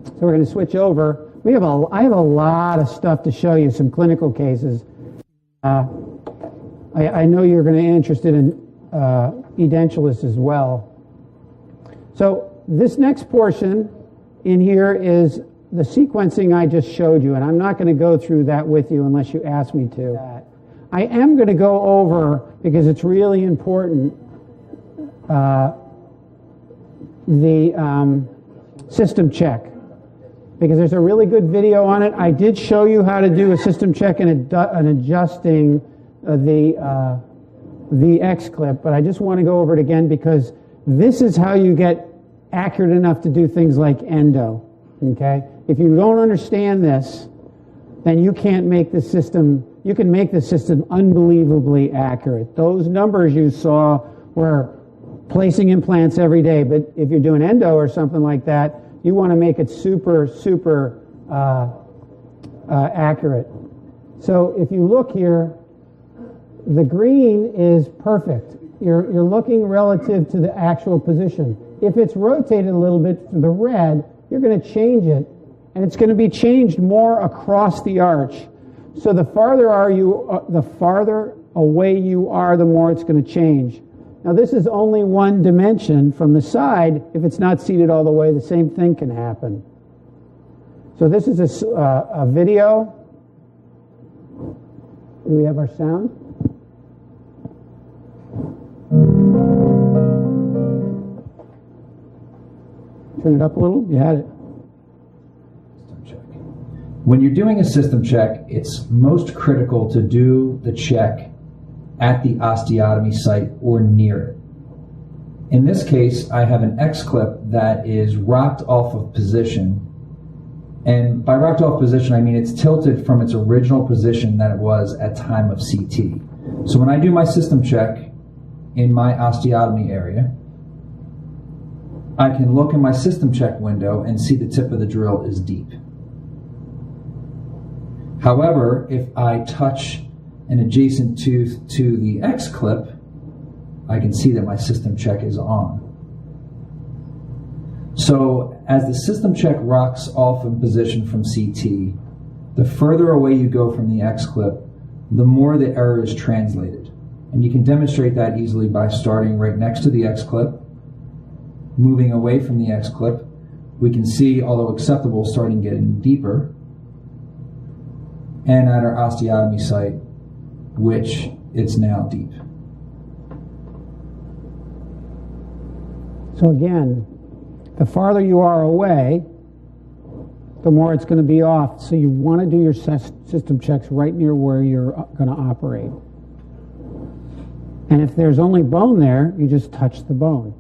So we're going to switch over. I have a lot of stuff to show you, some clinical cases. I know you're going to be interested in edentulous as well. So this next portion in here is the sequencing I just showed you, and I'm not going to go through that with you unless you ask me to. I am going to go over, because it's really important, the system check, because there's a really good video on it. I did show you how to do a system check and adjusting the X clip, but I just want to go over it again because this is how you get accurate enough to do things like endo. Okay? If you don't understand this, then you can't make the system, you can make the system unbelievably accurate. Those numbers you saw were placing implants every day, but if you're doing endo or something like that, you want to make it super, super accurate. So if you look here, the green is perfect. You're looking relative to the actual position. If it's rotated a little bit to the red, you're going to change it, and it's going to be changed more across the arch. So the farther away you are, the more it's going to change. Now this is only one dimension. From the side, if it's not seated all the way, the same thing can happen. So this is a video. Do we have our sound? Turn it up a little. You had it. System check. When you're doing a system check, it's most critical to do the check at the osteotomy site or near it. In this case, I have an X-clip that is rocked off of position. And by rocked off position, I mean it's tilted from its original position that it was at time of CT. So when I do my system check in my osteotomy area, I can look in my system check window and see the tip of the drill is deep. However, if I touch an adjacent tooth to the X-clip, I can see that my system check is on. So as the system check rocks off in position from CT, the further away you go from the X-clip, the more the error is translated. And you can demonstrate that easily by starting right next to the X-clip, moving away from the X-clip. We can see, although acceptable, starting getting deeper. And at our osteotomy site, which it's now deep. So again, the farther you are away, the more it's going to be off. So you want to do your system checks right near where you're going to operate. And if there's only bone there, you just touch the bone.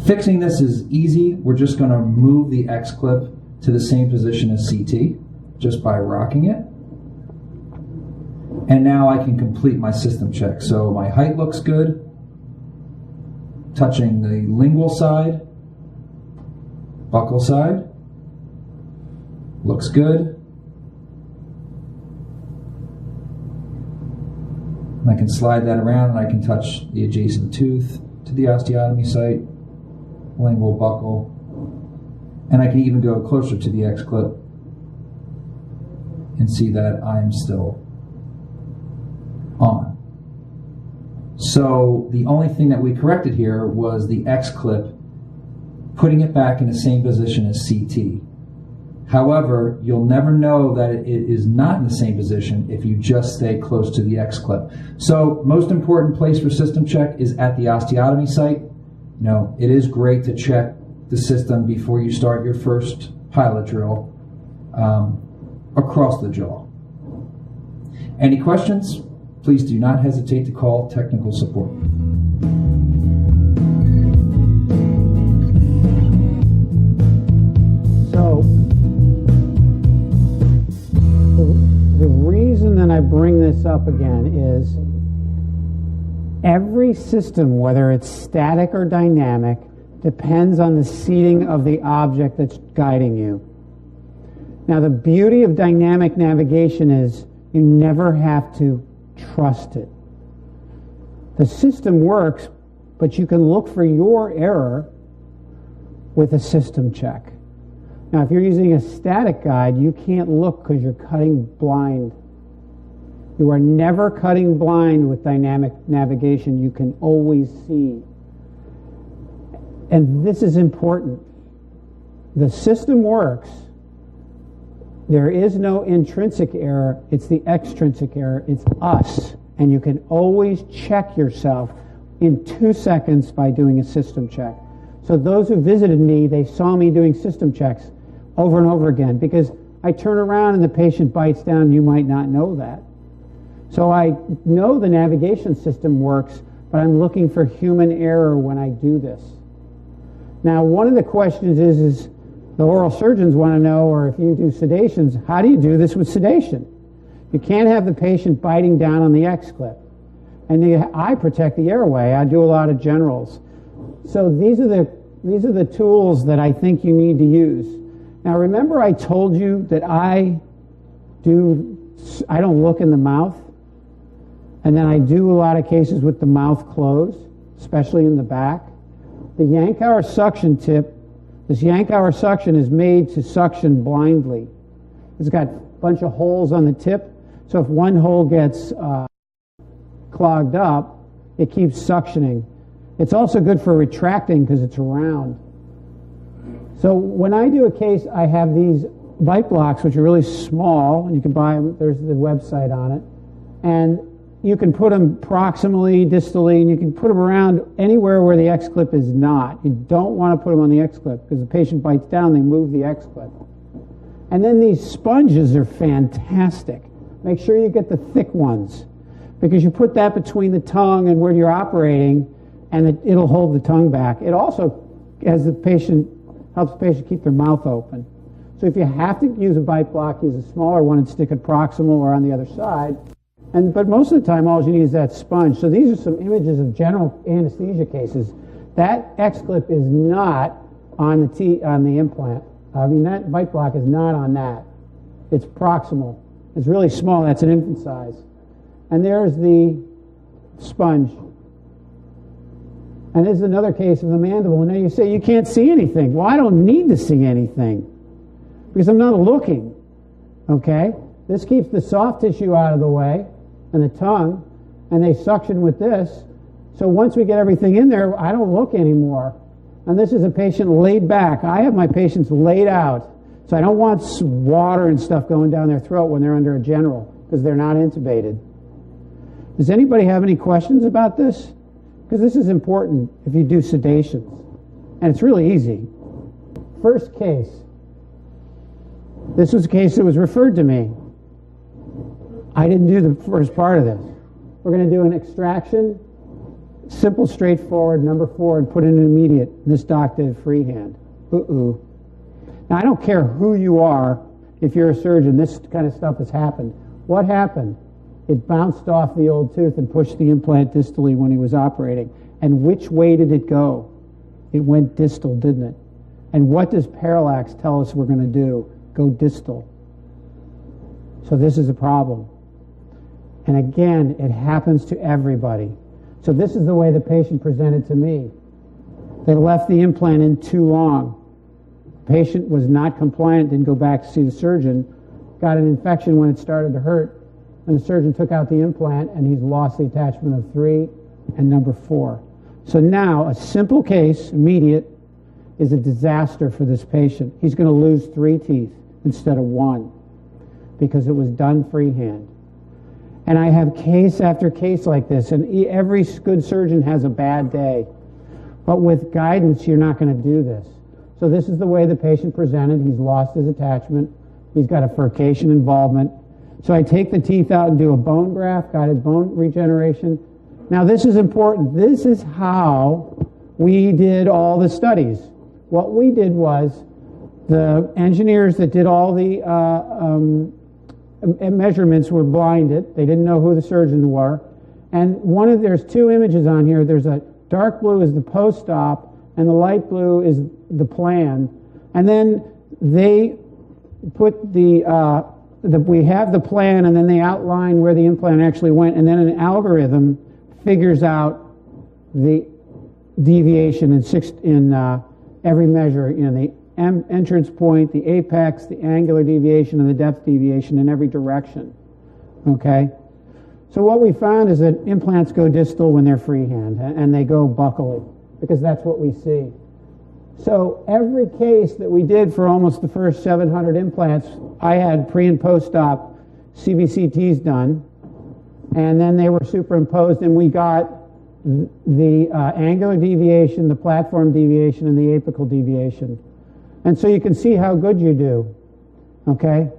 Fixing this is easy. We're just going to move the X-clip to the same position as CT just by rocking it. And now I can complete my system check. So my height looks good. Touching the lingual side, buccal side, looks good. And I can slide that around and I can touch the adjacent tooth to the osteotomy site, lingual, buccal, and I can even go closer to the X-clip and see that I'm still on. So the only thing that we corrected here was the X-clip, putting it back in the same position as CT. However, you'll never know that it is not in the same position if you just stay close to the X-clip. So most important place for system check is at the osteotomy site. You know, it is great to check the system before you start your first pilot drill across the jaw. Any questions? Please do not hesitate to call technical support. So the reason that I bring this up again is every system, whether it's static or dynamic, depends on the seating of the object that's guiding you. Now, the beauty of dynamic navigation is you never have to trust it. The system works, but you can look for your error with a system check. Now, if you're using a static guide, you can't look because you're cutting blind. You are never cutting blind with dynamic navigation. You can always see. And this is important. The system works. There is no intrinsic error. It's the extrinsic error. It's us. And you can always check yourself in 2 seconds by doing a system check. So those who visited me, they saw me doing system checks over and over again, because I turn around and the patient bites down. You might not know that. So I know the navigation system works, but I'm looking for human error when I do this. Now, one of the questions is the oral surgeons want to know, or if you do sedations, how do you do this with sedation? You can't have the patient biting down on the X-clip. And I protect the airway. I do a lot of generals. So these are the tools that I think you need to use. Now, remember I told you that I don't look in the mouth, and then I do a lot of cases with the mouth closed, especially in the back. The Yankauer suction tip, this Yankauer suction is made to suction blindly. It's got a bunch of holes on the tip, so if one hole gets clogged up, it keeps suctioning. It's also good for retracting because it's round. So when I do a case, I have these bite blocks, which are really small, and you can buy them. There's the website on it. And you can put them proximally, distally, and you can put them around anywhere where the X-clip is not. You don't want to put them on the X-clip because the patient bites down, they move the X-clip. And then these sponges are fantastic. Make sure you get the thick ones, because you put that between the tongue and where you're operating, and it'll hold the tongue back. It also, helps the patient keep their mouth open. So if you have to use a bite block, use a smaller one and stick it proximal or on the other side. But most of the time, all you need is that sponge. So these are some images of general anesthesia cases. That X-clip is not on the implant. I mean, that bite block is not on that. It's proximal. It's really small. That's an infant size. And there's the sponge. And this is another case of the mandible. And then you say, you can't see anything. Well, I don't need to see anything because I'm not looking. Okay? This keeps the soft tissue out of the way and the tongue, and they suction with this. So once we get everything in there, I don't look anymore. And this is a patient laid back. I have my patients laid out. So I don't want water and stuff going down their throat when they're under a general because they're not intubated. Does anybody have any questions about this? Because this is important if you do sedations. And it's really easy. First case. This was a case that was referred to me. I didn't do the first part of this. We're going to do an extraction, simple, straightforward, number 4, and put in an immediate. This doc did it freehand. Now, I don't care who you are. If you're a surgeon, this kind of stuff has happened. What happened? It bounced off the old tooth and pushed the implant distally when he was operating. And which way did it go? It went distal, didn't it? And what does parallax tell us we're going to do? Go distal. So this is a problem. And again, it happens to everybody. So this is the way the patient presented to me. They left the implant in too long. The patient was not compliant, didn't go back to see the surgeon, got an infection when it started to hurt, and the surgeon took out the implant, and he's lost the attachment of 3 and number 4. So now, a simple case, immediate, is a disaster for this patient. He's going to lose 3 teeth instead of 1 because it was done freehand. And I have case after case like this, and every good surgeon has a bad day. But with guidance, you're not going to do this. So this is the way the patient presented. He's lost his attachment. He's got a furcation involvement. So I take the teeth out and do a bone graft, guided bone regeneration. Now this is important. This is how we did all the studies. What we did was the engineers that did all the measurements were blinded. They didn't know who the surgeons were. And there's 2 images on here. There's a dark blue is the post-op, and the light blue is the plan. And then they put we have the plan, and then they outline where the implant actually went, and then an algorithm figures out the deviation in every measure, the entrance point, the apex, the angular deviation, and the depth deviation in every direction. Okay? So what we found is that implants go distal when they're freehand, and they go buccally, because that's what we see. So every case that we did for almost the first 700 implants, I had pre- and post-op CBCTs done, and then they were superimposed, and we got the angular deviation, the platform deviation, and the apical deviation. And so you can see how good you do, okay?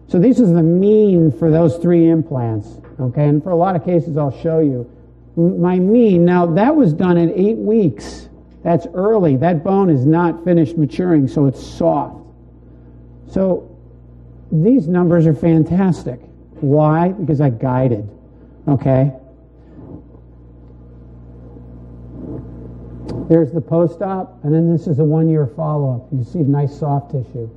So this is the mean for those 3 implants, okay? And for a lot of cases, I'll show you. My mean, now that was done in 8 weeks. That's early. That bone is not finished maturing, so it's soft. So these numbers are fantastic. Why? Because I guided, okay? There's the post-op, and then this is a 1-year follow-up. You see nice soft tissue.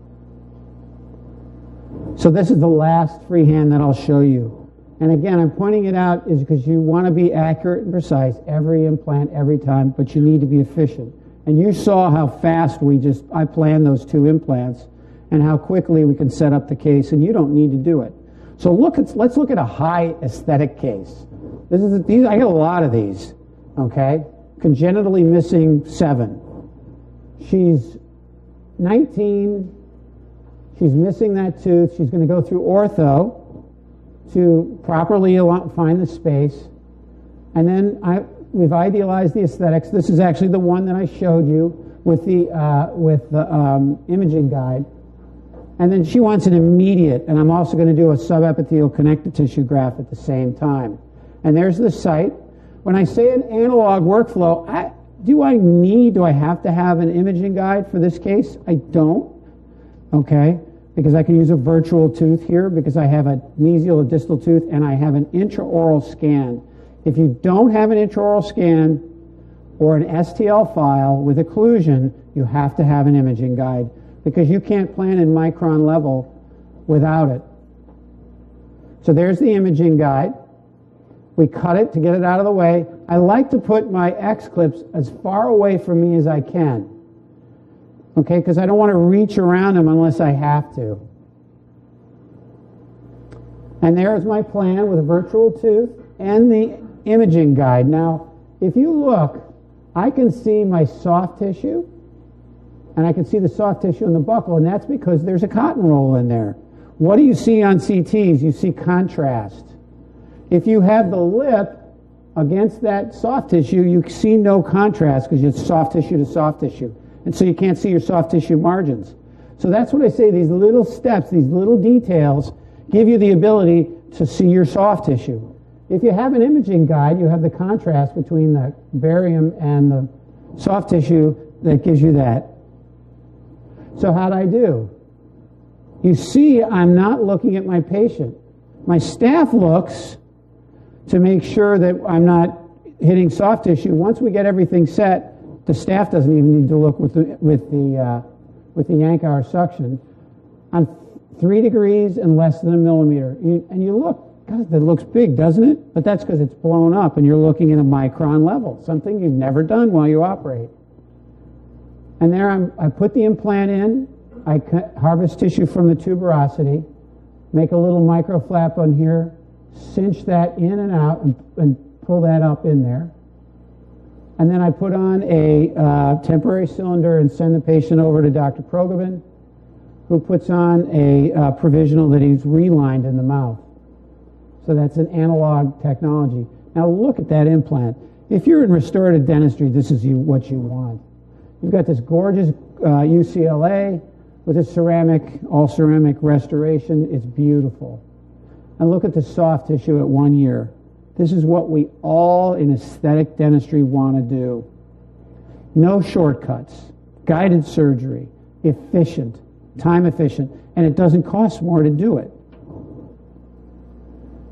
So this is the last freehand that I'll show you. And again, I'm pointing it out is because you want to be accurate and precise every implant, every time, but you need to be efficient. And you saw how fast I planned those 2 implants and how quickly we can set up the case, and you don't need to do it. So let's look at a high aesthetic case. I get a lot of these, okay? Congenitally missing 7. She's 19. She's missing that tooth. She's going to go through ortho to properly find the space. And then we've idealized the aesthetics. This is actually the one that I showed you with the imaging guide. And then she wants an immediate, and I'm also going to do a subepithelial connective tissue graft at the same time. And there's the site. When I say an analog workflow, do I have to have an imaging guide for this case? I don't, okay? Because I can use a virtual tooth here because I have a mesial, a distal tooth, and I have an intraoral scan. If you don't have an intraoral scan or an STL file with occlusion, you have to have an imaging guide because you can't plan in micron level without it. So there's the imaging guide. We cut it to get it out of the way. I like to put my X clips as far away from me as I can. Okay, because I don't want to reach around them unless I have to. And there's my plan with a virtual tooth and the imaging guide. Now, if you look, I can see my soft tissue, and I can see the soft tissue in the buccal, and that's because there's a cotton roll in there. What do you see on CTs? You see contrast. If you have the lip against that soft tissue, you see no contrast because it's soft tissue to soft tissue. And so you can't see your soft tissue margins. So that's what I say, these little steps, these little details give you the ability to see your soft tissue. If you have an imaging guide, you have the contrast between the barium and the soft tissue that gives you that. So how'd I do? You see, I'm not looking at my patient. My staff looks to make sure that I'm not hitting soft tissue. Once we get everything set, the staff doesn't even need to look with the Yankauer suction. I'm 3 degrees and less than a millimeter. And you look, God, that looks big, doesn't it? But that's because it's blown up and you're looking at a micron level, something you've never done while you operate. And there I put the implant in, I harvest tissue from the tuberosity, make a little micro flap on here, cinch that in and out and pull that up in there. And then I put on a temporary cylinder and send the patient over to Dr. Progobin, who puts on a provisional that he's relined in the mouth. So that's an analog technology. Now look at that implant. If you're in restorative dentistry, this is what you want. You've got this gorgeous UCLA with a all ceramic restoration. It's beautiful. And look at the soft tissue at 1 year. This is what we all in aesthetic dentistry want to do. No shortcuts, guided surgery, efficient, time efficient, and it doesn't cost more to do it.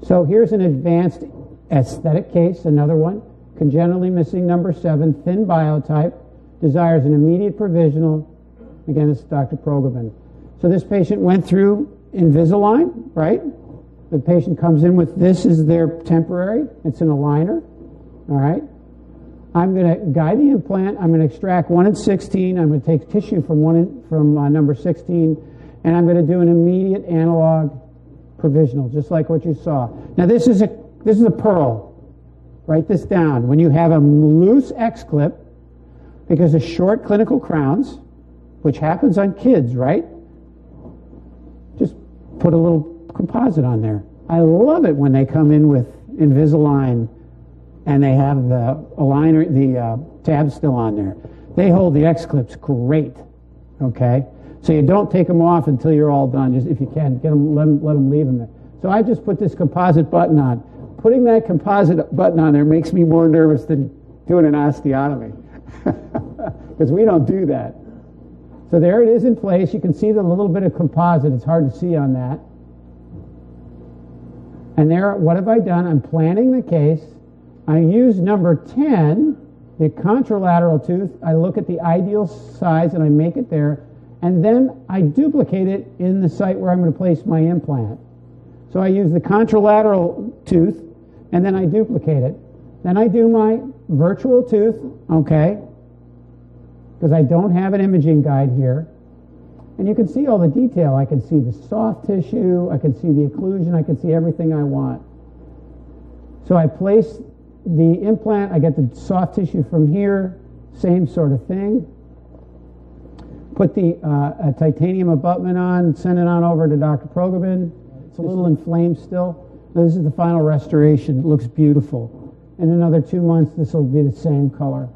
So here's an advanced aesthetic case, another one, congenitally missing number 7, thin biotype, desires an immediate provisional. Again, this is Dr. Progobin. So this patient went through Invisalign, right? The patient comes in with this is their temporary. It's an aligner, All right? I'm going to guide the implant. I'm going to extract 1 in 16. I'm going to take tissue from number 16, and I'm going to do an immediate analog provisional, just like what you saw. Now this is a pearl. Write this down. When you have a loose X-clip, because of short clinical crowns, which happens on kids, right? Just put a little composite on there. I love it when they come in with Invisalign and they have the aligner, the tab still on there. They hold the X-clips great, okay? So you don't take them off until you're all done. Just if you can, get them, let them leave them there. So I just put this composite button on. Putting that composite button on there makes me more nervous than doing an osteotomy, because we don't do that. So there it is in place. You can see the little bit of composite. It's hard to see on that. And there, what have I done? I'm planning the case. I use number 10, the contralateral tooth. I look at the ideal size and I make it there. And then I duplicate it in the site where I'm going to place my implant. So I use the contralateral tooth, and then I duplicate it. Then I do my virtual tooth, okay, because I don't have an imaging guide here. And you can see all the detail. I can see the soft tissue, I can see the occlusion, I can see everything I want. So I place the implant, I get the soft tissue from here, same sort of thing. Put the titanium abutment on, send it on over to Dr. Progerman. It's a little inflamed still. This is the final restoration. It looks beautiful. In another 2 months, this will be the same color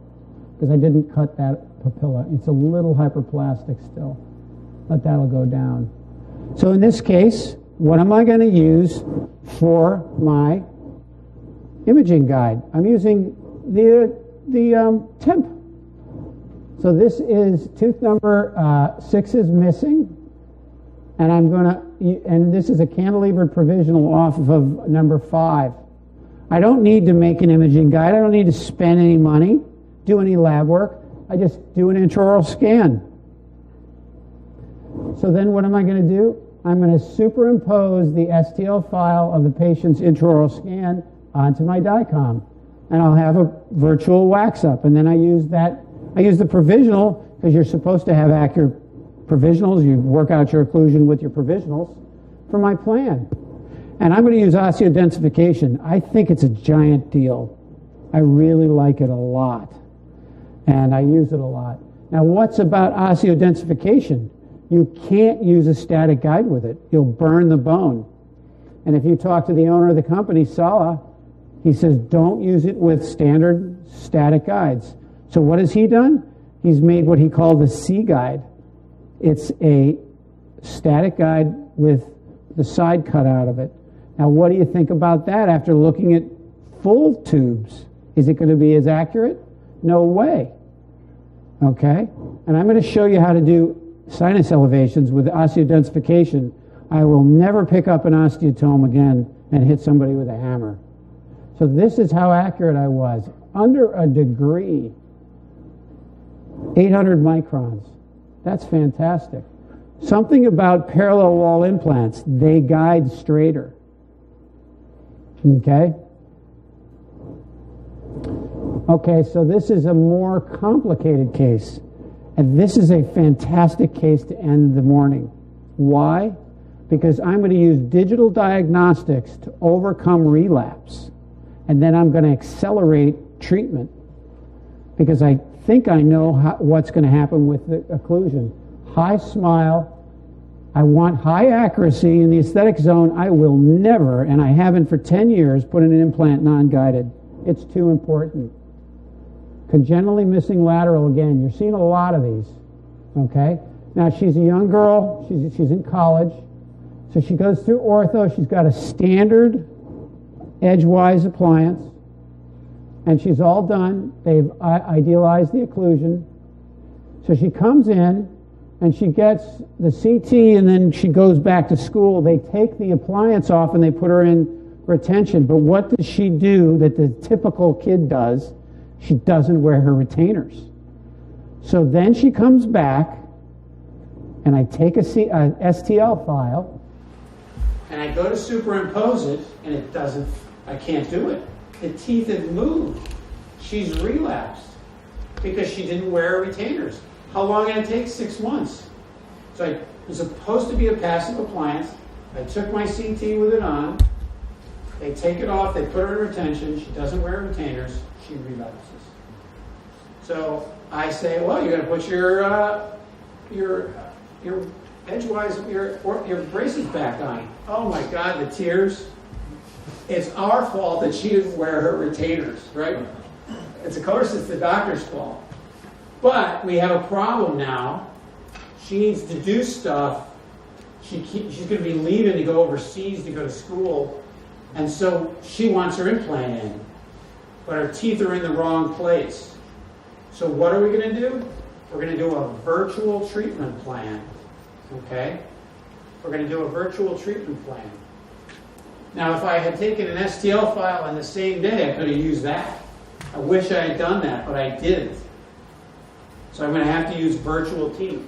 because I didn't cut that papilla. It's a little hyperplastic still, but that'll go down. So in this case, what am I going to use for my imaging guide? I'm using the temp. So this is tooth number 6 is missing, and I'm going to, and this is a cantilevered provisional off of number 5. I don't need to make an imaging guide. I don't need to spend any money, do any lab work. I just do an intraoral scan. So then what am I going to do? I'm going to superimpose the STL file of the patient's intraoral scan onto my DICOM, and I'll have a virtual wax up, and then I use that. I use the provisional because you're supposed to have accurate provisionals. You work out your occlusion with your provisionals for my plan. And I'm going to use Accio Densification. I think it's a giant deal. I really like it a lot. And I use it a lot. Now, what's about Accio Densification? You can't use a static guide with it. You'll burn the bone. And if you talk to the owner of the company, Sala, he says, don't use it with standard static guides. So what has he done? He's made what he called the C guide. It's a static guide with the side cut out of it. Now, what do you think about that after looking at full tubes? Is it going to be as accurate? No way. Okay? And I'm going to show you how to do sinus elevations with Accio Densification. I will never pick up an osteotome again and hit somebody with a hammer. So this is how accurate I was. Under a degree. 800 microns. That's fantastic. Something about parallel wall implants. They guide straighter. Okay? Okay, so this is a more complicated case. And this is a fantastic case to end the morning. Why? Because I'm going to use digital diagnostics to overcome relapse. And then I'm going to accelerate treatment. Because I think I know what's going to happen with the occlusion. High smile. I want high accuracy in the aesthetic zone. I will never, and I haven't for 10 years, put in an implant non-guided. It's too important. Congenitally missing lateral, again, you're seeing a lot of these. Okay? Now, she's a young girl. She's in college. So she goes through ortho. She's got a standard edgewise appliance. And she's all done. They've idealized the occlusion. So she comes in, and she gets the CT, and then she goes back to school. They take the appliance off, and they put her in retention. But what does she do that the typical kid does? She doesn't wear her retainers. So then she comes back, and I take a STL file, and I go to superimpose it, and it doesn't, I can't do it. The teeth have moved. she's relapsed because she didn't wear her retainers. How long did it take? 6 months. So it was supposed to be a passive appliance. I took my CT with it on. They take it off, they put her in retention. She doesn't wear retainers. She relapses. So I say, well, you got to put your edgewise, your braces back on. Oh my God, the tears. It's our fault that she didn't wear her retainers, right? Of course, it's the doctor's fault. But we have a problem now. She needs to do stuff. She's going to be leaving to go overseas to go to school. And so she wants her implant in. But her teeth are in the wrong place. So what are we going to do? We're going to do a virtual treatment plan. Okay? We're going to do a virtual treatment plan. Now, if I had taken an STL file on the same day, I could have used that. I wish I had done that, but I didn't. So I'm going to have to use virtual teeth.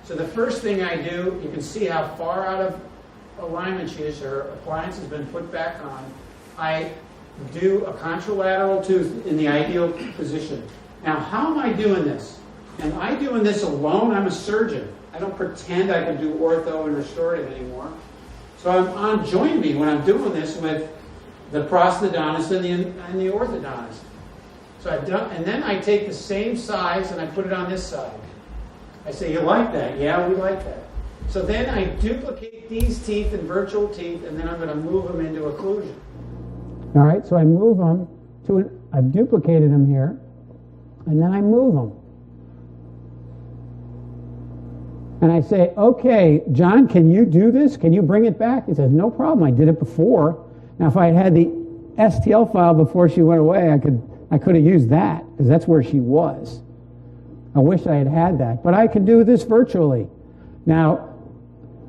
So the first thing I do, you can see how far out of alignment she is. Her appliance has been put back on. I do a contralateral tooth in the ideal position. Now, how am I doing this? Am I doing this alone? I'm a surgeon. I don't pretend I can do ortho and restorative anymore. So join me when I'm doing this with the prosthodontist and the orthodontist. So and then I take the same size and I put it on this side. I say, you like that? Yeah, we like that. So then I duplicate these teeth and virtual teeth, and then I'm going to move them into occlusion. All right, so I move them I've duplicated them here, and then I move them. And I say, okay, John, can you do this? Can you bring it back? He says, no problem. I did it before. Now, if I had the STL file before she went away, I could have used that, because that's where she was. I wish I had that. But I can do this virtually. Now,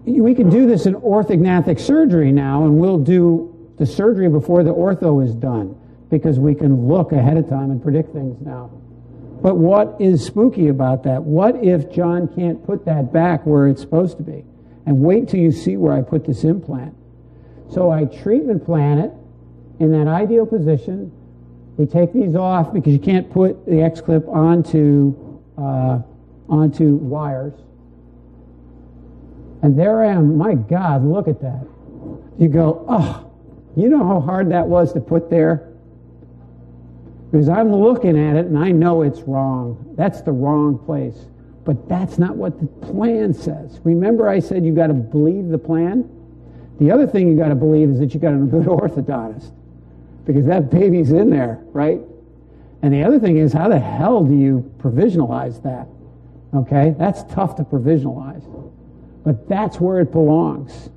we can do this in orthognathic surgery now, and we'll do the surgery before the ortho is done, because we can look ahead of time and predict things now. But what is spooky about that? What if John can't put that back where it's supposed to be? And wait till you see where I put this implant. So I treatment plan it in that ideal position. We take these off because you can't put the X-clip onto wires. And there I am. My God, look at that. You go, oh, you know how hard that was to put there? Because I'm looking at it and I know it's wrong. That's the wrong place. But that's not what the plan says. Remember I said you got to believe the plan? The other thing you got to believe is that you got a good orthodontist. Because that baby's in there, right? And the other thing is, how the hell do you provisionalize that? Okay? That's tough to provisionalize. But that's where it belongs.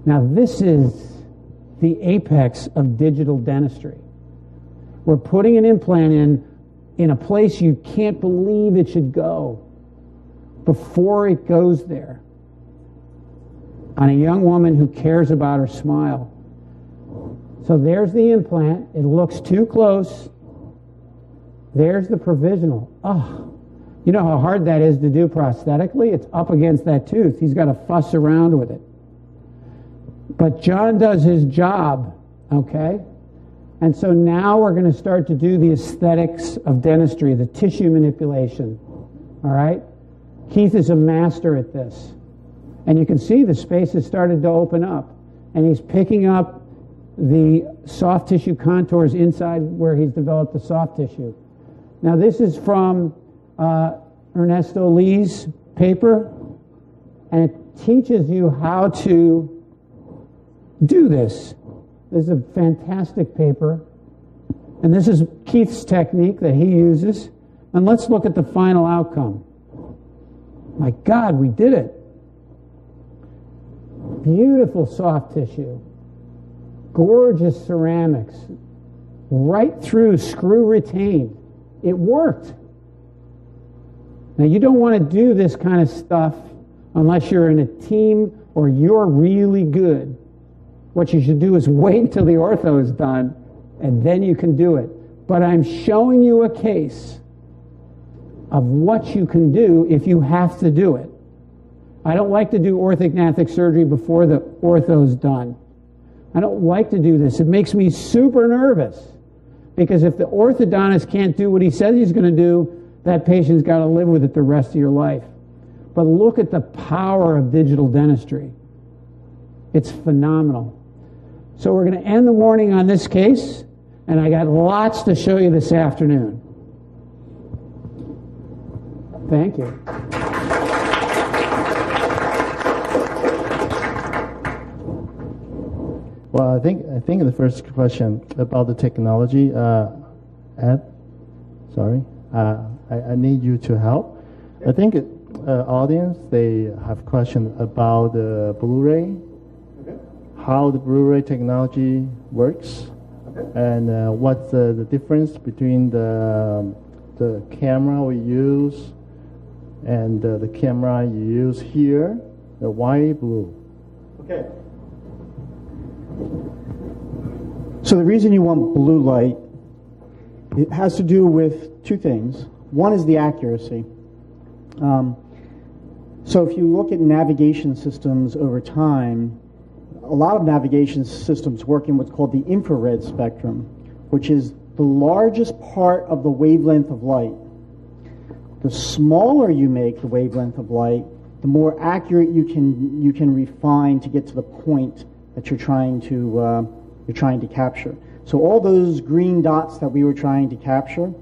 Now, this is the apex of digital dentistry. We're putting an implant in a place you can't believe it should go before it goes there. On a young woman who cares about her smile. So there's the implant. It looks too close. There's the provisional. Oh, you know how hard that is to do prosthetically? It's up against that tooth. He's got to fuss around with it. But John does his job, okay? And so now we're going to start to do the aesthetics of dentistry, the tissue manipulation, all right? Keith is a master at this. And you can see the space has started to open up. And he's picking up the soft tissue contours inside where he's developed the soft tissue. Now this is from Ernesto Lee's paper, and it teaches you how to do this. This is a fantastic paper, and this is Keith's technique that he uses. And let's look at the final outcome. My God, we did it. Beautiful soft tissue. Gorgeous ceramics. Right through, screw retained. It worked. Now, you don't want to do this kind of stuff unless you're in a team or you're really good. What you should do is wait until the ortho is done, and then you can do it. But I'm showing you a case of what you can do if you have to do it. I don't like to do orthognathic surgery before the ortho's done. I don't like to do this. It makes me super nervous Because if the orthodontist can't do what he says he's going to do, that patient's got to live with it the rest of your life. But look at the power of digital dentistry. It's phenomenal. So we're going to end the morning on this case, and I got lots to show you this afternoon. Thank you. Well, I think the first question about the technology, Ed, sorry, I need you to help. I think audience, they have questions about the Blu-ray, how the Blu-ray technology works, and what's the difference between the camera we use and the camera you use here, the white, blue. Okay. So the reason you want blue light, it has to do with two things. One is the accuracy. So if you look at navigation systems over time, a lot of navigation systems work in what's called the infrared spectrum, which is the largest part of the wavelength of light. The smaller you make the wavelength of light, the more accurate you can refine to get to the point that you're trying to capture. So all those green dots that we were trying to capture,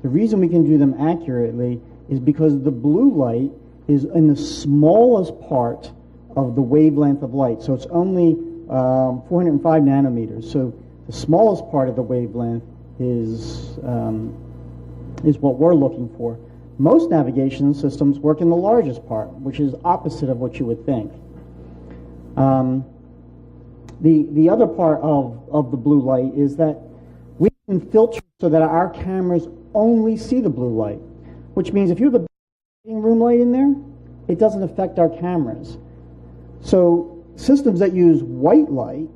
the reason we can do them accurately is because the blue light is in the smallest part of the wavelength of light. So it's only 405 nanometers. So the smallest part of the wavelength is what we're looking for. Most navigation systems work in the largest part, which is opposite of what you would think. The other part of the blue light is that we can filter so that our cameras only see the blue light, which means if you have a room light in there, it doesn't affect our cameras. So systems that use white light,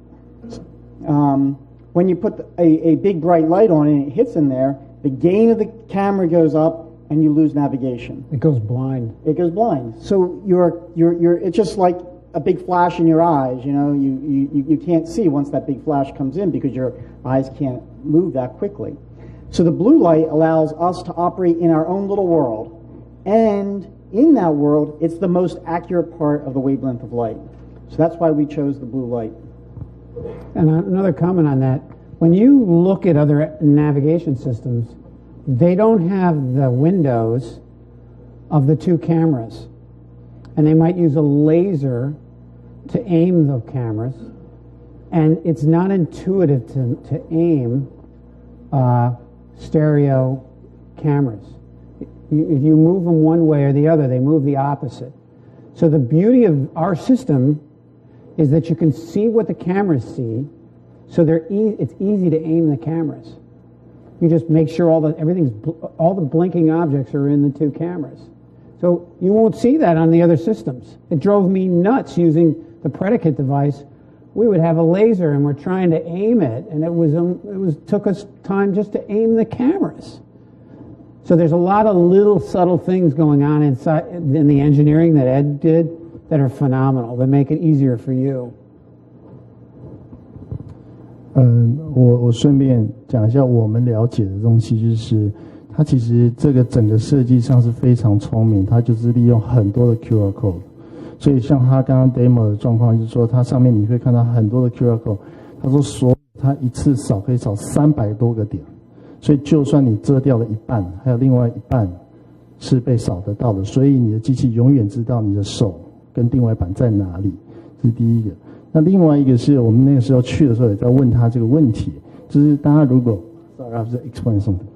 when you put a big bright light on and it hits in there, the gain of the camera goes up and you lose navigation. It goes blind. It goes blind. So it's just like a big flash in your eyes. You know, you can't see once that big flash comes in because your eyes can't move that quickly. So the blue light allows us to operate in our own little world, and in that world, it's the most accurate part of the wavelength of light. So that's why we chose the blue light. And another comment on that, when you look at other navigation systems, they don't have the windows of the two cameras. And they might use a laser to aim the cameras. And it's not intuitive to aim stereo cameras. If you move them one way or the other, they move the opposite. So the beauty of our system is that you can see what the cameras see, so it's easy to aim the cameras. You just make sure all the blinking objects are in the two cameras. So you won't see that on the other systems. It drove me nuts using the predicate device. We would have a laser and we're trying to aim it, and it took us time just to aim the cameras. So there's a lot of little subtle things going on inside in the engineering that Ed did that are phenomenal, that make it easier for you. 我顺便讲一下我们了解的东西，就是它其实这个整个设计上是非常聪明，它就是利用很多的 QR code， 所以像他刚刚 demo 的状况，就是说它上面你会看到很多的 QR code， 他说它一次扫可以扫300多个点，所以就算你遮掉了一半，还有另外一半是被扫得到的，所以你的机器永远知道你的手跟定位板在哪里，这是第一个。那另外一个是我们那个时候去的时候也在问他这个问题，就是大家如果 sorry I have to explain something，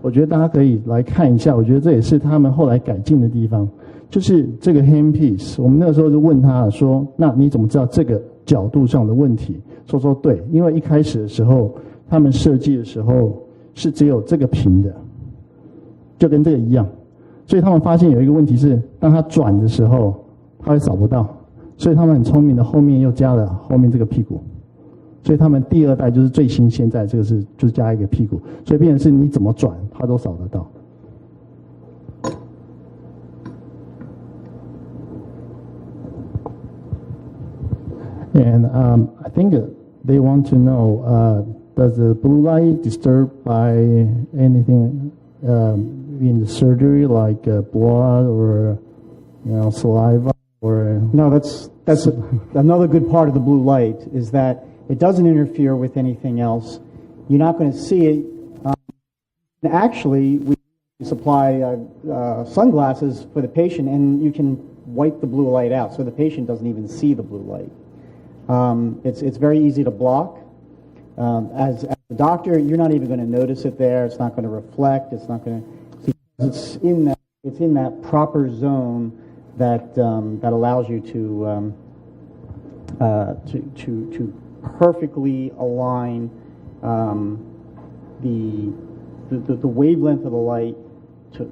我觉得大家可以来看一下，我觉得这也是他们后来改进的地方，就是这个 handpiece， 我们那个时候就问他说，那你怎么知道这个角度上的问题？说对，因为一开始的时候他们设计的时候是只有这个平的，就跟这个一样，所以他们发现有一个问题是，当他转的时候他会扫不到，所以他们很聪明的后面又加了后面这个屁股，所以他们第二代就是最新现在这个就是加一个屁股，所以变成是你怎么转它都扫得到。And I think they want to know does the blue light disturb by anything in the surgery, like blood or saliva or? No, that's another good part of the blue light is that it doesn't interfere with anything else. You're not going to see it. Actually, we supply sunglasses for the patient, and you can wipe the blue light out, so the patient doesn't even see the blue light. It's very easy to block. As a doctor, you're not even going to notice it there. It's not going to reflect. It's not going to see. It's in that proper zone that allows you to perfectly align the wavelength of the light to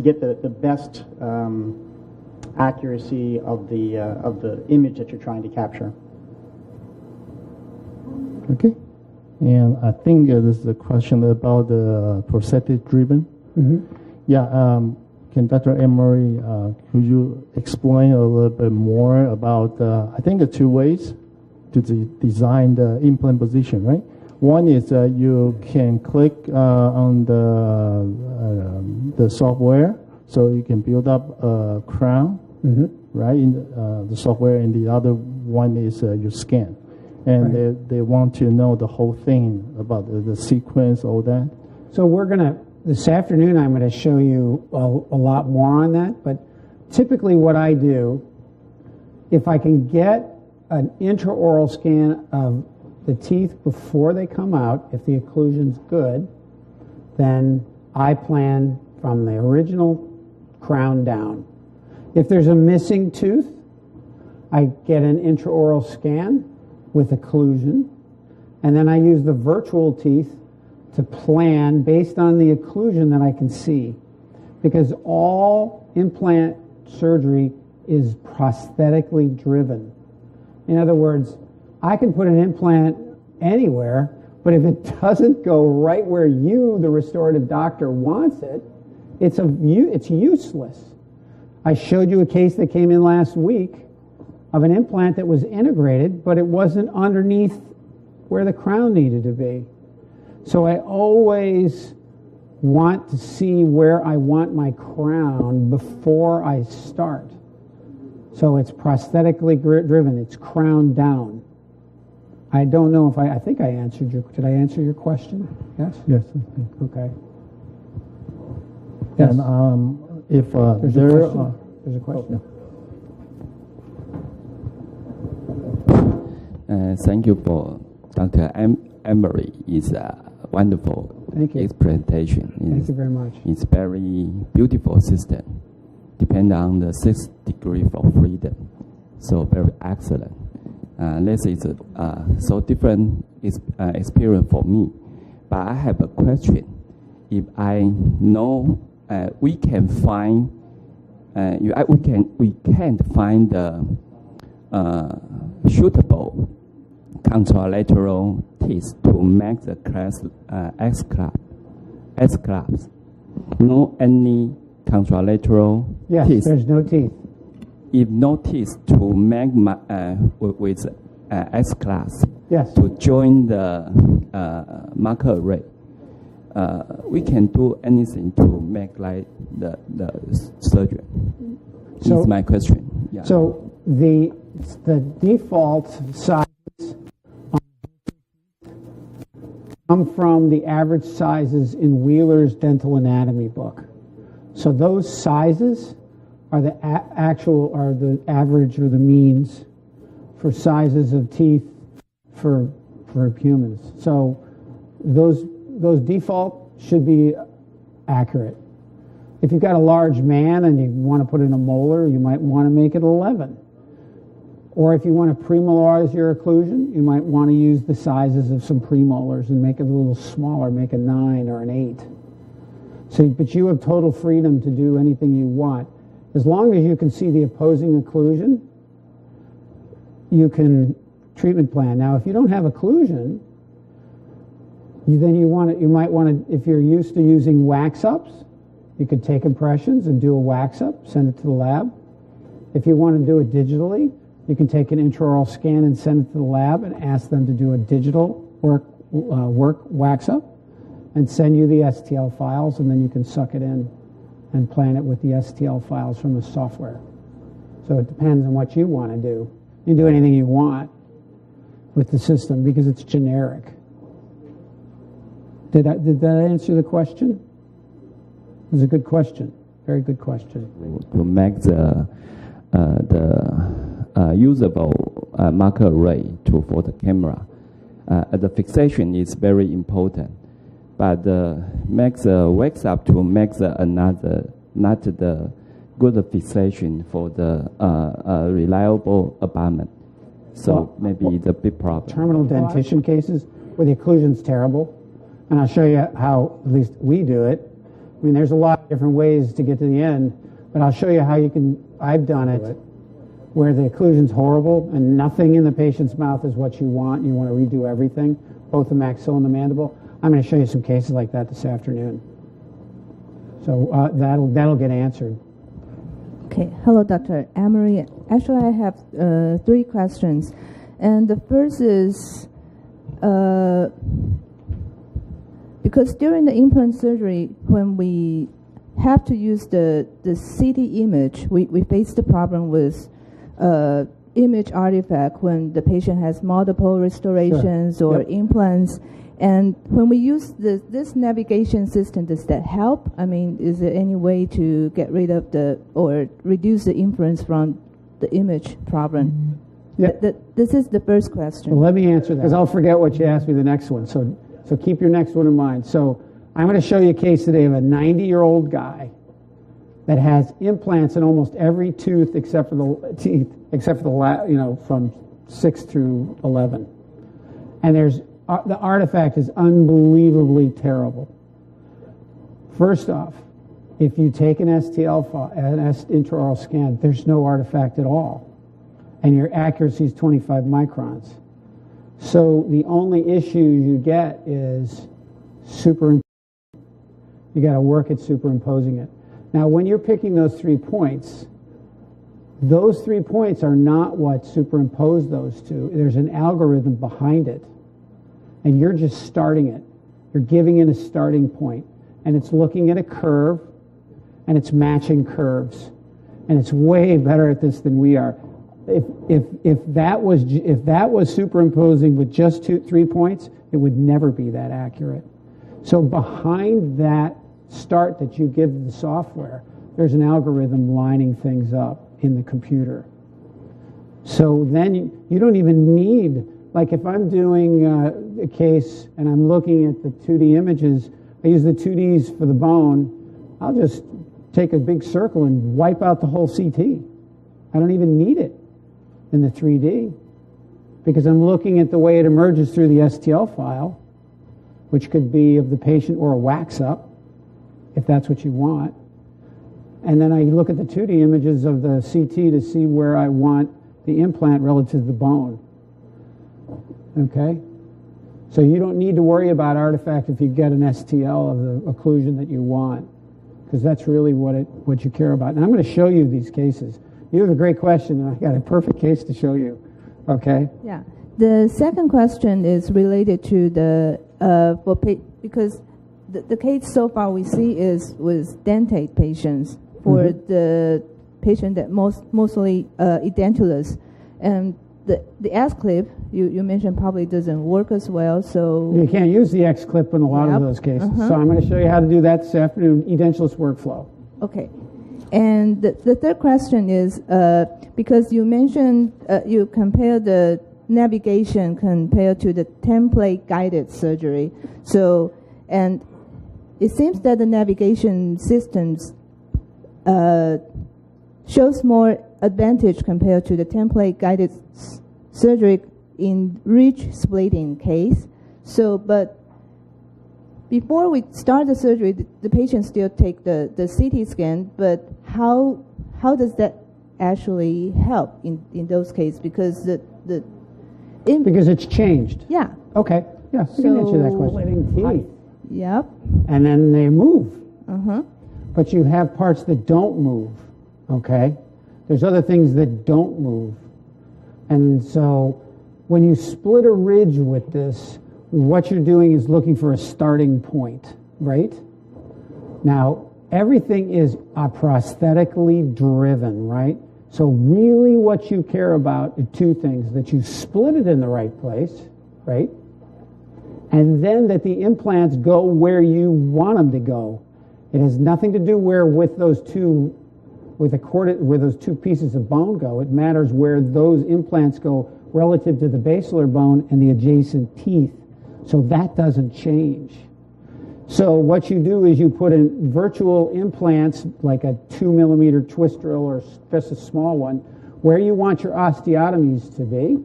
get the best accuracy of the image that you're trying to capture. Okay, and I think this is a question about the prosthetic driven. Mm-hmm. Yeah, can Dr. Emery, could you explain a little bit more about, I think the two ways to design the implant position, right? One is you can click on the software, so you can build up a crown, Mm-hmm. right, in the software, and the other one is you scan. And Right. they want to know the whole thing about the sequence, all that. So this afternoon I'm going to show you a lot more on that, but typically what I do, if I can get an intraoral scan of the teeth before they come out, if the occlusion's good, then I plan from the original crown down. If there's a missing tooth, I get an intraoral scan with occlusion, and then I use the virtual teeth to plan based on the occlusion that I can see. Because all implant surgery is prosthetically driven. In other words, I can put an implant anywhere, but if it doesn't go right where you, the restorative doctor, wants it, it's useless. I showed you a case that came in last week of an implant that was integrated, but it wasn't underneath where the crown needed to be. So I always want to see where I want my crown before I start. So it's prosthetically driven. It's crown down. I don't know if I think I answered did I answer your question? Yes? Yes. Okay. Yes. And if There's a question. Thank you for Dr. Emery. It's a wonderful Thank you. presentation. Thank you very much. It's very beautiful system. Depend on the 6 degrees of freedom. So very excellent. This is so different experience for me. But I have a question. If I know we can't find the suitable contralateral teeth to make the class S-class. No any contralateral Yes, teeth. there's no teeth. If no teeth to make with S-class Yes. to join the marker array, we can do anything to make like the surgery. So- Is my question. Yeah. So the default sizes come from the average sizes in Wheeler's dental anatomy book. So those sizes are the the average or the means for sizes of teeth for humans. So those default should be accurate. If you've got a large man and you want to put in a molar, you might want to make it 11. Or if you want to premolarize your occlusion, you might want to use the sizes of some premolars and make it a little smaller, make a 9 or an 8. But you have total freedom to do anything you want. As long as you can see the opposing occlusion, you can treatment plan. Now, if you don't have occlusion, you might want to, if you're used to using wax-ups, you could take impressions and do a wax-up, send it to the lab. If you want to do it digitally, You can take an intraoral scan and send it to the lab and ask them to do a digital work wax up and send you the STL files, and then you can suck it in and plan it with the STL files from the software. So it depends on what you want to do. You can do anything you want with the system because it's generic. Did that answer the question? It was a good question. Very good question. To make the usable marker array for the camera, the fixation is very important. But make the wax up to make another, not the good fixation for the reliable abutment. So maybe the big problem. Terminal dentition cases where the occlusion's terrible, and I'll show you how at least we do it. I mean, there's a lot of different ways to get to the end, but I'll show you how you can. I've done it where the occlusion's horrible and nothing in the patient's mouth is what you want. You want to redo everything, both the maxilla and the mandible. I'm going to show you some cases like that this afternoon. So that'll get answered. Okay. Hello, Dr. Emery. Actually, I have 3 questions. And the first is, because during the implant surgery, when we have to use the CT image, we face the problem with image artifact when the patient has multiple restorations Sure. or implants. And when we use this navigation system, does that help? I mean, is there any way to get rid of or reduce the inference from the image problem? Yeah. This is the first question. Well, let me answer that because I'll forget what you asked me the next one. So keep your next one in mind. So I'm going to show you a case today of a 90-year-old guy that has implants in almost every tooth except for the teeth, except for the from 6 through 11, and the artifact is unbelievably terrible. First off, if you take an STL file, an intraoral scan, there's no artifact at all, and your accuracy is 25 microns. So the only issue you get is superimposing. You got to work at superimposing it. Now, when you're picking those 3 points are not what superimpose those two. There's an algorithm behind it. And you're just starting it. You're giving it a starting point. And it's looking at a curve, and it's matching curves. And it's way better at this than we are. If that was superimposing with just 3 points, it would never be that accurate. So behind that start that you give the software, there's an algorithm lining things up in the computer. So then you don't even need, like if I'm doing a case and I'm looking at the 2D images, I use the 2Ds for the bone, I'll just take a big circle and wipe out the whole CT. I don't even need it in the 3D because I'm looking at the way it emerges through the STL file, which could be of the patient or a wax up, if that's what you want. And then I look at the 2D images of the CT to see where I want the implant relative to the bone. Okay? So you don't need to worry about artifact if you get an STL of the occlusion that you want, because that's really what you care about. And I'm going to show you these cases. You have a great question, and I got a perfect case to show you. Okay? Yeah. The second question is related to because the case so far we see is with dentate patients for the patient that mostly edentulous, and the S-clip you mentioned probably doesn't work as well. So you can't use the X-clip in a lot of those cases. So I'm going to show you how to do that this afternoon. Edentulous workflow. Okay. And the third question is because you mentioned you compare the navigation compared to the template guided surgery. So, and it seems that the navigation systems shows more advantage compared to the template guided surgery in ridge splitting case. So, but before we start the surgery, the patient still take the CT scan, but how does that actually help in those cases? Because because it's changed. Yeah. Okay. Yeah, we can answer that question. Teeth. Yep. And then they move. Uh-huh. But you have parts that don't move. Okay? There's other things that don't move. And so when you split a ridge with this, what you're doing is looking for a starting point, right? Now, everything is prosthetically driven, right? So really what you care about are two things: that you split it in the right place, right? And then that the implants go where you want them to go. It has nothing to do with those two pieces of bone go. It matters where those implants go relative to the basilar bone and the adjacent teeth. So that doesn't change. So what you do is you put in virtual implants, like a 2mm twist drill or just a small one, where you want your osteotomies to be.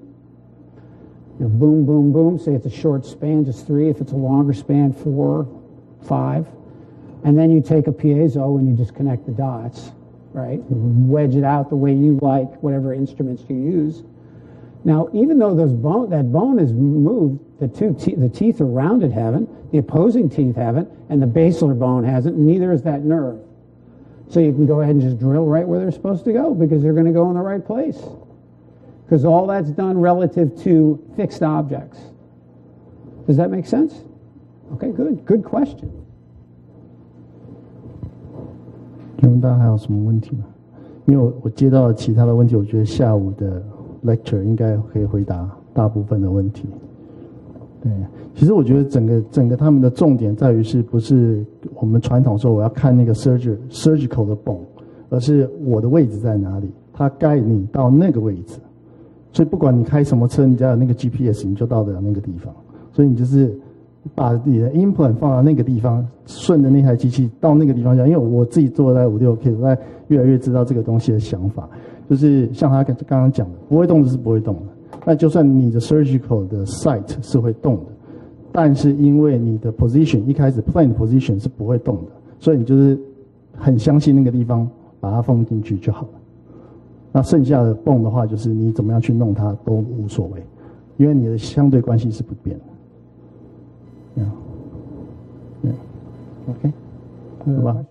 Boom, boom, boom. Say it's a short span, just 3. If it's a longer span, 4, 5. And then you take a piezo and you just connect the dots, right? Wedge it out the way you like, whatever instruments you use. Now, even though that bone is moved, the teeth around it haven't, the opposing teeth haven't, and the basilar bone hasn't, and neither is that nerve. So you can go ahead and just drill right where they're supposed to go, because they're going to go in the right place. Because all that's done relative to fixed objects. Does that make sense? Okay, good. Good question. 请问大家还有什么问题吗？因为我接到其他的问题，我觉得下午的 lecture 应该可以回答大部分的问题。对，其实我觉得整个他们的重点在于是不是我们传统说我要看那个 surgical 的 bone， 而是我的位置在哪里，它该你到那个位置。所以不管你开什么车，你只要有那个 GPS， 你就到得了那个地方。所以你就是把你的 implant 放到那个地方，顺着那台机器到那个地方去。因为我自己做在5-6K， 我在越来越知道这个东西的想法。就是像他刚刚讲的，不会动的是不会动的。那就算你的 surgical 的 site 是会动的，但是因为你的 position 一开始 plan position 是不会动的，所以你就是很相信那个地方，把它放进去就好了。那剩下的泵的话，就是你怎么样去弄它都无所谓，因为你的相对关系是不变的。OK， 好吧。